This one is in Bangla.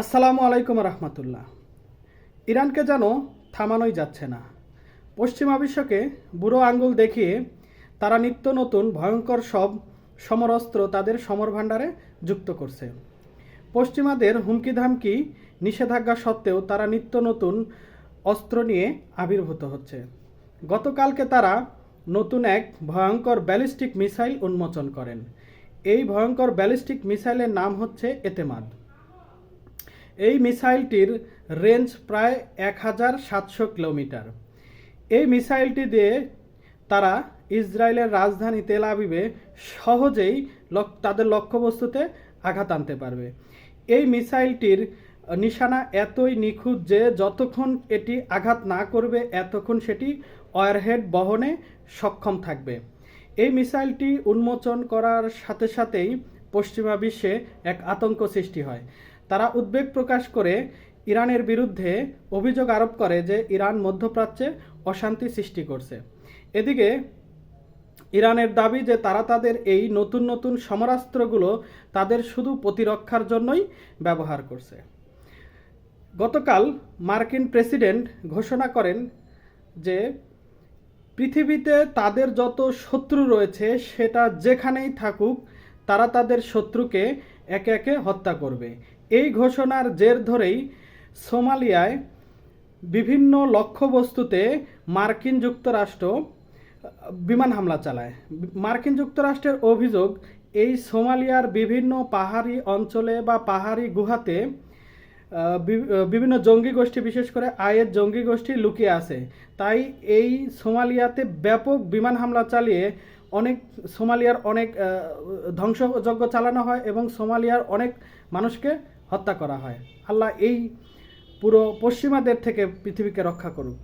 আসসালামু আলাইকুম রহমতুল্লাহ। ইরানকে যেন থামানোই যাচ্ছে না। পশ্চিমা বিশ্বকে বুড়ো আঙ্গুল দেখিয়ে তারা নিত্য নতুন ভয়ঙ্কর সব সমরাস্ত্র তাদের সমর ভাণ্ডারে যুক্ত করছে। পশ্চিমাদের হুমকি ধামকি নিষেধাজ্ঞা সত্ত্বেও তারা নিত্য নতুন অস্ত্র নিয়ে আবির্ভূত হচ্ছে। গতকালকে তারা নতুন এক ভয়ঙ্কর ব্যালিস্টিক মিসাইল উন্মোচন করেন। এই ভয়ঙ্কর ব্যালিস্টিক মিসাইলের নাম হচ্ছে এতেমাদ। এই মিসাইলটির রেঞ্জ প্রায় 1700 কিলোমিটার। এই মিসাইলটি দিয়ে তারা ইসরায়েলের রাজধানী তেল আবিবে সহজেই তাদের লক্ষ্যবস্তুতে আঘাত আনতে পারবে। এই মিসাইলটির নিশানা এতই নিখুঁত যে যতক্ষণ এটি আঘাত না করবে এতক্ষণ সেটি ওয়ারহেড বহনে সক্ষম থাকবে। এই মিসাইলটি উন্মোচন করার সাথে সাথেই পশ্চিমা বিশ্বে এক আতঙ্ক সৃষ্টি হয়। তারা উদ্বেগ প্রকাশ করে ইরানের বিরুদ্ধে অভিযোগ আরোপ করে যে ইরান মধ্যপ্রাচ্যে অশান্তি সৃষ্টি করছে। এদিকে ইরানের দাবি যে তারা তাদের এই নতুন নতুন সমরাস্ত্রগুলো তাদের শুধু প্রতিরক্ষার জন্যই ব্যবহার করছে। গতকাল মার্কিন প্রেসিডেন্ট ঘোষণা করেন যে পৃথিবীতে তাদের যত শত্রু রয়েছে সেটা যেখানেই থাকুক তারা তাদের শত্রুকে একে একে হত্যা করবে। এই ঘোষণার জের ধরেই সোমালিয়ায় বিভিন্ন লক্ষ্যবস্তুতে মার্কিন যুক্তরাষ্ট্র বিমান হামলা চালায়। মার্কিন যুক্তরাষ্ট্রের অভিযোগ এই সোমালিয়ার বিভিন্ন পাহাড়ি অঞ্চলে বা পাহাড়ি গুহাতে বিভিন্ন জঙ্গি গোষ্ঠী, বিশেষ করে আইএস জঙ্গি গোষ্ঠী লুকিয়ে আছে। তাই এই সোমালিয়াতে ব্যাপক বিমান হামলা চালিয়ে সোমালিয়ার অনেক ধ্বংসযজ্ঞ চালানো হয় এবং সোমালিয়ার অনেক মানুষকে হত্যা করা হয়। আল্লাহ এই পুরো পশ্চিমাদের থেকে পৃথিবীকে রক্ষা করুক।